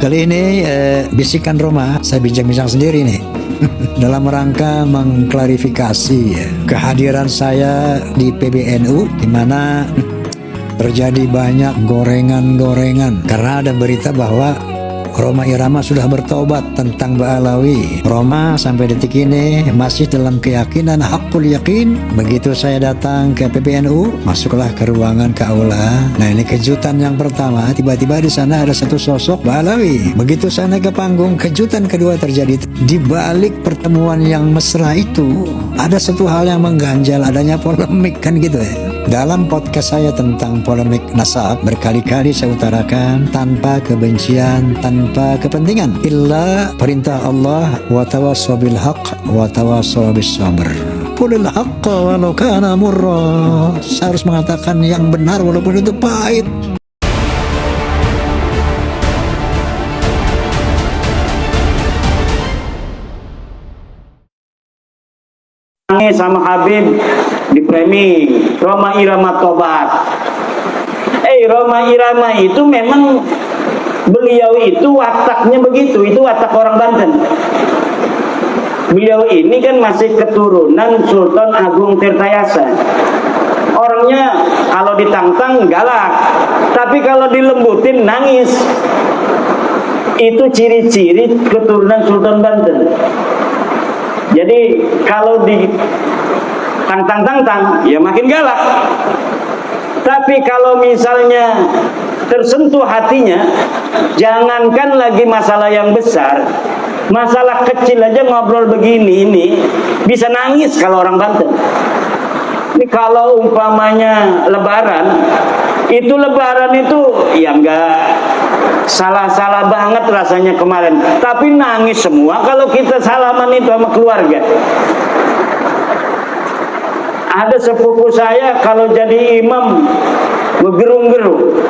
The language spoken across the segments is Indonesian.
Kali ini bisikan Roma saya bincang-bincang sendiri nih dalam rangka mengklarifikasi kehadiran saya di PBNU, di mana terjadi banyak gorengan-gorengan karena ada berita bahwa Rhoma Irama sudah bertobat tentang Ba'alawi. Rhoma sampai detik ini masih dalam keyakinan hakul yakin. Begitu saya datang ke PBNU, masuklah ke ruangan ke aula. Nah, ini kejutan yang pertama, tiba-tiba di sana ada satu sosok Ba'alawi. Begitu saya naik ke panggung, kejutan kedua terjadi. Di balik pertemuan yang mesra itu, ada satu hal yang mengganjal, adanya polemik kan gitu ya. Dalam podcast saya tentang polemik nasab, berkali-kali saya utarakan tanpa kebencian, tanpa kepentingan, illa perintah Allah, wa tawassaw bil haqq wa tawassaw bis sabr. Qulil haqqa walau kana murra. Saya harus mengatakan yang benar walaupun itu pahit. Sama Habib di framing Rhoma Irama tobat. Rhoma Irama itu memang beliau itu wataknya begitu, itu watak orang Banten. Beliau ini kan masih keturunan Sultan Agung Tirtayasa. Orangnya kalau ditantang galak, tapi kalau dilembutin nangis. Itu ciri-ciri keturunan Sultan Banten. Jadi kalau di tantang ya makin galak. Tapi kalau misalnya tersentuh hatinya, jangankan lagi masalah yang besar, masalah kecil aja ngobrol begini ini bisa nangis kalau orang Banten. Ini kalau umpamanya lebaran itu ya enggak salah-salah banget rasanya kemarin, tapi nangis semua kalau kita salaman itu sama keluarga. Ada sepupu saya kalau jadi imam bergerung-gerung,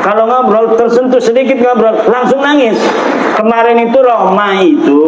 kalau ngobrol tersentuh sedikit ngobrol langsung nangis. Kemarin itu Rhoma itu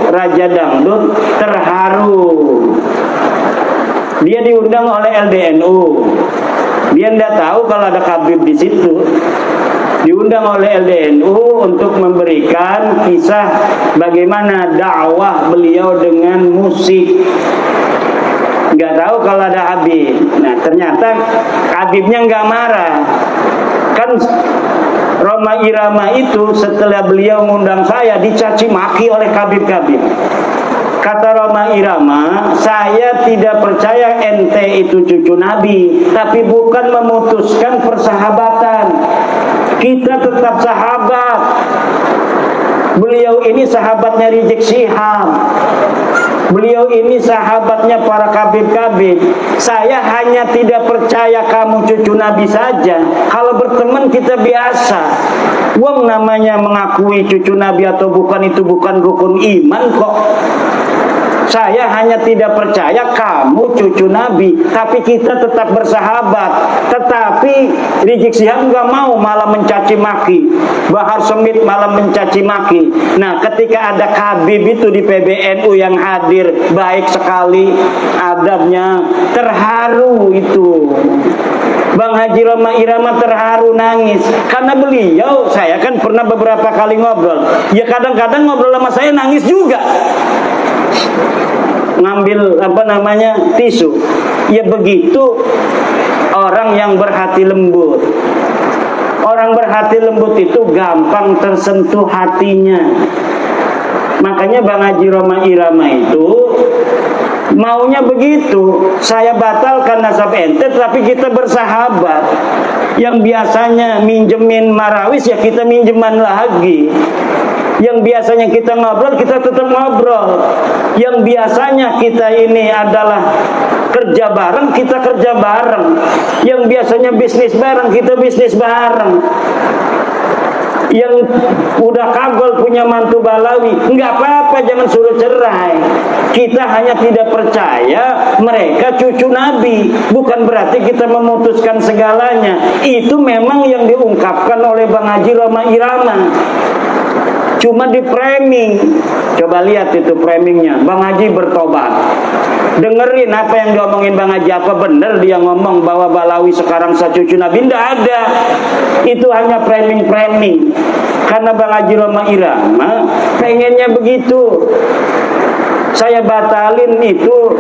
Raja Dangdut terharu, dia diundang oleh LDNU. Dia tidak tahu kalau ada Habib di situ. Diundang oleh LDNU untuk memberikan kisah bagaimana dakwah beliau dengan musik. Nggak tahu kalau ada Habib. Nah, ternyata Habibnya nggak marah. Kan Rhoma Irama itu setelah beliau mengundang saya dicaci maki oleh Habib-Habib. Kata Rhoma Irama, saya tidak percaya ente itu cucu Nabi, tapi bukan memutuskan persahabatan. Kita tetap sahabat. Beliau ini sahabatnya Rizik Syihab. Beliau ini sahabatnya para kabir-kabir. Saya hanya tidak percaya kamu cucu Nabi saja. Kalau berteman kita biasa. Wong namanya mengakui cucu Nabi atau bukan itu bukan rukun iman kok. Saya hanya tidak percaya kamu cucu Nabi, tapi kita tetap bersahabat. Tetapi Rizik Syihab nggak mau, malah mencaci maki. Bahar Smith malah mencaci maki. Nah, ketika ada Habib itu di PBNU yang hadir, baik sekali adabnya, terharu itu. Bang Haji Rhoma Irama terharu nangis karena beliau, saya kan pernah beberapa kali ngobrol. Ya kadang-kadang ngobrol sama saya nangis juga. Ngambil tisu. Ya begitu orang yang berhati lembut. Orang berhati lembut itu gampang tersentuh hatinya. Makanya Bang Haji Rhoma Irama itu maunya begitu. Saya batalkan nasab ente, tapi kita bersahabat. Yang biasanya minjemin marawis, ya kita minjeman lagi. Yang biasanya kita ngobrol, kita tetap ngobrol. Yang biasanya kita ini adalah kerja bareng, kita kerja bareng. Yang biasanya bisnis bareng, kita bisnis bareng. Yang udah kagol punya mantu Balawi, nggak apa-apa, jangan suruh cerai. Kita hanya tidak percaya mereka cucu Nabi, bukan berarti kita memutuskan segalanya. Itu memang yang diungkapkan oleh Bang Haji Rhoma Irama. Cuma di framing. Coba lihat itu framingnya. Bang Haji bertobat. Dengerin apa yang diomongin Bang Haji. Apa benar dia ngomong bahwa Balawi sekarang secucu Nabi? Tidak ada. Itu hanya framing-framing. karena Bang Haji Roma Irama pengennya begitu. Saya batalin itu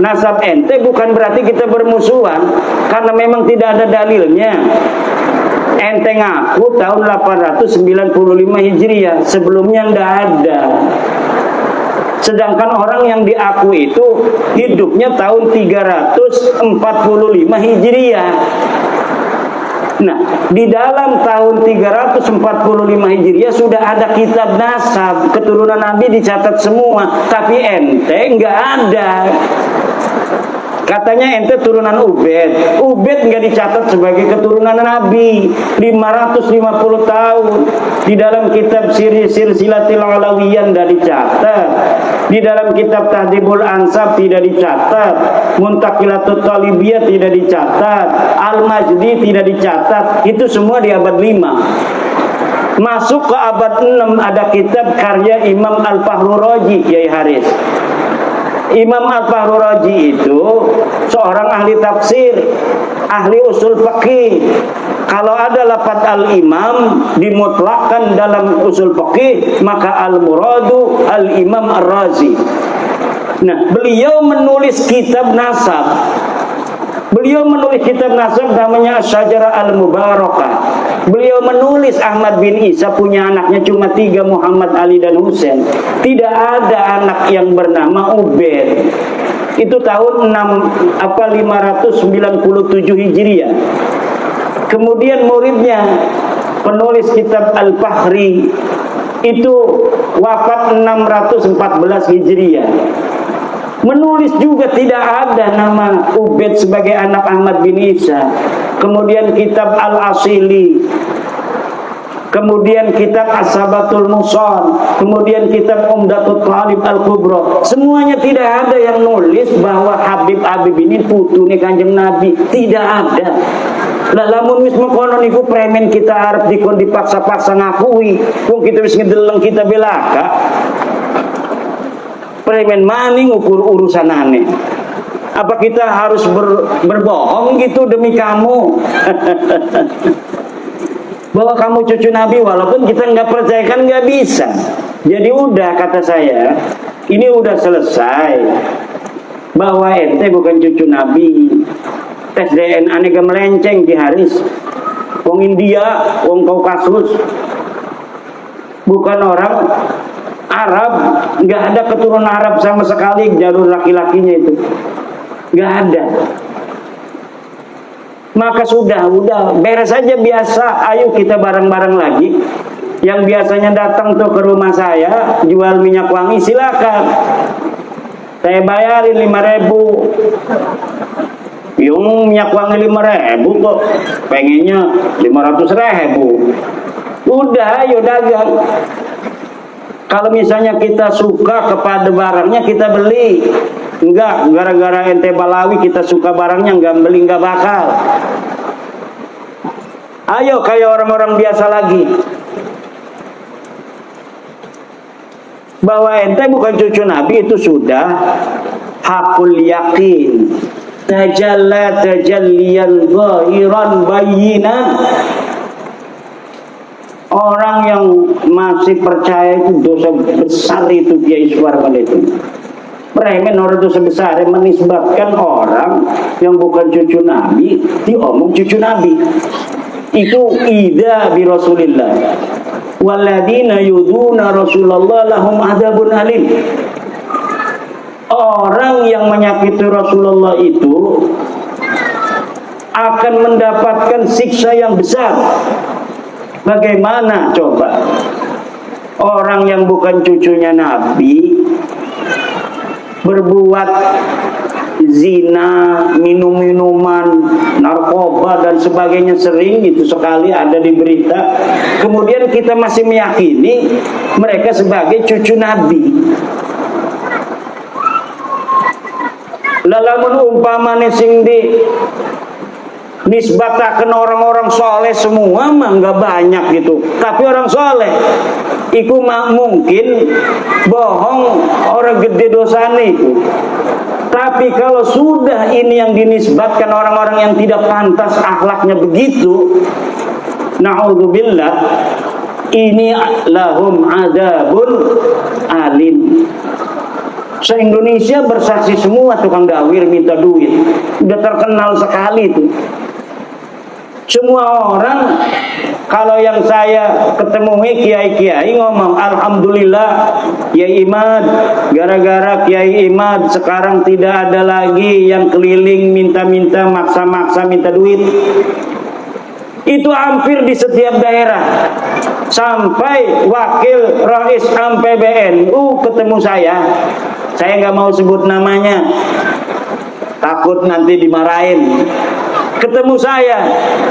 nasab ente bukan berarti kita bermusuhan, karena memang tidak ada dalilnya. Ente ngaku tahun 895 Hijriah, sebelumnya ndak ada. Sedangkan orang yang diaku itu hidupnya tahun 345 Hijriah. Nah, di dalam tahun 345 Hijriah sudah ada kitab nasab, keturunan Nabi dicatat semua, tapi ente nggak ada. Katanya ente turunan Ubed. Ubed nggak dicatat sebagai keturunan Nabi. 550 tahun. Di dalam kitab Silsilatil Alawiyyan nggak dicatat. Di dalam kitab Tahdhibul Ansab tidak dicatat. Muntaqilatut Talibiyah tidak dicatat. Al-Majdi tidak dicatat. Itu semua di abad 5. Masuk ke abad 6 ada kitab karya Imam Al-Fahru Raji, Kiai Haris. Imam Al-Fahru Raji itu seorang ahli tafsir, ahli usul fikih. Kalau ada lafaz al-imam dimutlakkan dalam usul fikih, maka al-muradu al-imam ar-Razi. Nah, beliau menulis kitab nasab. Beliau menulis kitab nasab namanya Asy-Syajarah Al-Mubarakah. Beliau menulis Ahmad bin Isa punya anaknya cuma 3, Muhammad, Ali, dan Husain. Tidak ada anak yang bernama Ubed. Itu tahun 597 Hijriah. Kemudian muridnya penulis kitab Al-Fahri itu wafat 614 Hijriah. Menulis juga tidak ada nama Ubed sebagai anak Ahmad bin Isa. Kemudian kitab Al-Asili, kemudian kitab As-Sabatul Muson, kemudian kitab Umdatul Talib Al-Kubra. Semuanya tidak ada yang nulis bahwa Habib ini putune Kanjeng Nabi. Tidak ada. Lah lamun wis mengkono niku premen kita arep dikon dipaksa-paksa ngakui. Wong kita wis ngedeleng kita belaka. Premen maning ukur urusan aneh. Apa kita harus berbohong gitu demi kamu? Bahwa kamu cucu Nabi, walaupun kita nggak percaya kan nggak bisa. Jadi udah, kata saya, ini udah selesai. Bahwa ente bukan cucu Nabi. Tes DNA aneka melenceng di Haris. Wong India, wong Kaukasus, bukan orang Arab, nggak ada keturunan Arab sama sekali jalur laki-lakinya itu, nggak ada. Maka udah beres saja biasa. Ayo kita bareng-bareng lagi. Yang biasanya datang tuh ke rumah saya jual minyak wangi, silakan. Saya bayarin 5.000. Yung minyak wangi 5.000 kok, pengennya 500.000. Udah, ayo dagang. Kalau misalnya kita suka kepada barangnya kita beli. Enggak, gara-gara ente Balawi kita suka barangnya, enggak beli, enggak bakal. Ayo kayak orang-orang biasa lagi. Bahwa ente bukan cucu Nabi itu sudah hakul yakin. Tajalla tajalliyan zahiran bayyinan. Orang yang masih percaya itu dosa besar itu, Kiai Suwarman itu. Premen orang dosa besar yang menisbatkan orang yang bukan cucu Nabi diomong cucu Nabi. Itu ida bi Rasulillah. Walladzina yuduna Rasulullah lahum adzabun alim. Orang yang menyakiti Rasulullah itu akan mendapatkan siksa yang besar. Bagaimana coba orang yang bukan cucunya Nabi berbuat zina, minum-minuman, narkoba dan sebagainya, sering itu sekali ada di berita. Kemudian kita masih meyakini mereka sebagai cucu Nabi. Lalamun umpamane sing di nisbatakan orang-orang soleh semua mah nggak banyak gitu, tapi orang soleh iku mungkin bohong orang gede dosane itu. Tapi kalau sudah ini yang dinisbatkan orang-orang yang tidak pantas akhlaknya begitu, naudzubillah, ini lahum adzabun alim. Se-Indonesia bersaksi semua tukang dawir minta duit. Udah terkenal sekali tuh. Semua orang, kalau yang saya ketemui kiai-kiai ngomong, alhamdulillah Kiai Imad, gara-gara Kiai Imad sekarang tidak ada lagi yang keliling minta-minta, maksa-maksa minta duit. Itu hampir di setiap daerah. Sampai wakil Rais Am PBNU ketemu saya nggak mau sebut namanya, takut nanti dimarahin. Ketemu saya,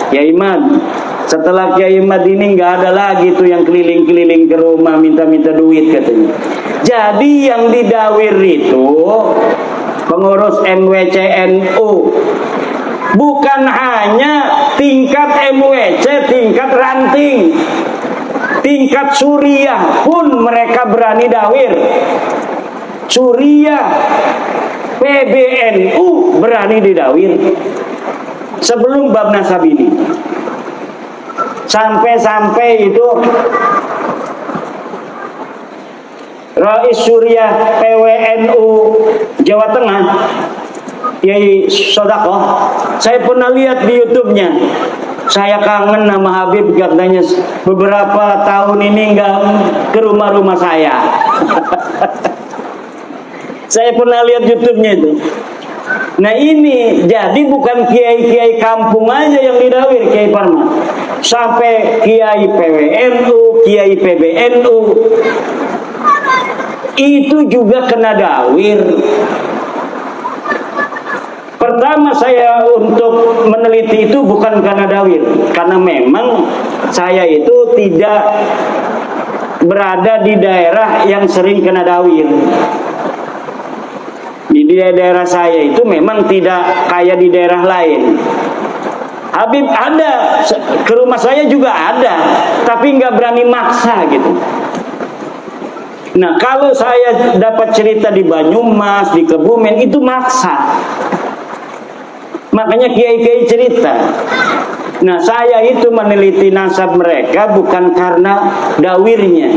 Kiai Imad, setelah Kiai Imad ini nggak ada lagi tuh yang keliling-keliling ke rumah minta-minta duit katanya. Jadi yang didawir itu pengurus MWCNU, bukan hanya tingkat MWC, tingkat ranting, tingkat Suriah pun mereka berani dawir. Suriah, PBNU berani didawir. Sebelum bab nasab ini, sampai itu Rais Suriah PWNU Jawa Tengah, Yai Sodako, saya pernah lihat di YouTube-nya. Saya kangen sama Habib, katanya beberapa tahun ini nggak ke rumah-rumah saya. Saya pernah lihat YouTube-nya itu. Nah ini jadi bukan kiai-kiai kampung aja yang didawir, Kiai Parman, sampai kiai PWNU, kiai PBNU itu juga kena dawir. Pertama saya untuk meneliti itu bukan karena dawir, karena memang saya itu tidak berada di daerah yang sering kena dawir. Di daerah saya itu memang tidak kayak di daerah lain. Habib ada, ke rumah saya juga ada, tapi nggak berani maksa gitu. Nah kalau saya dapat cerita di Banyumas, di Kebumen, itu maksa. Makanya kiai-kiai cerita. Nah saya itu meneliti nasab mereka bukan karena dawirnya,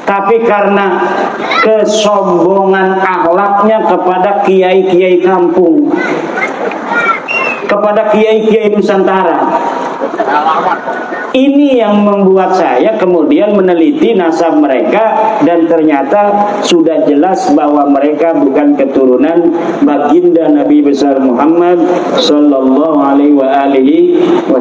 tapi karena kesombongan akhlaknya kepada kiai-kiai kampung, kepada kiai-kiai Nusantara. Ini yang membuat saya kemudian meneliti nasab mereka, dan ternyata sudah jelas bahwa mereka bukan keturunan baginda Nabi besar Muhammad sallallahu alaihi wasallam.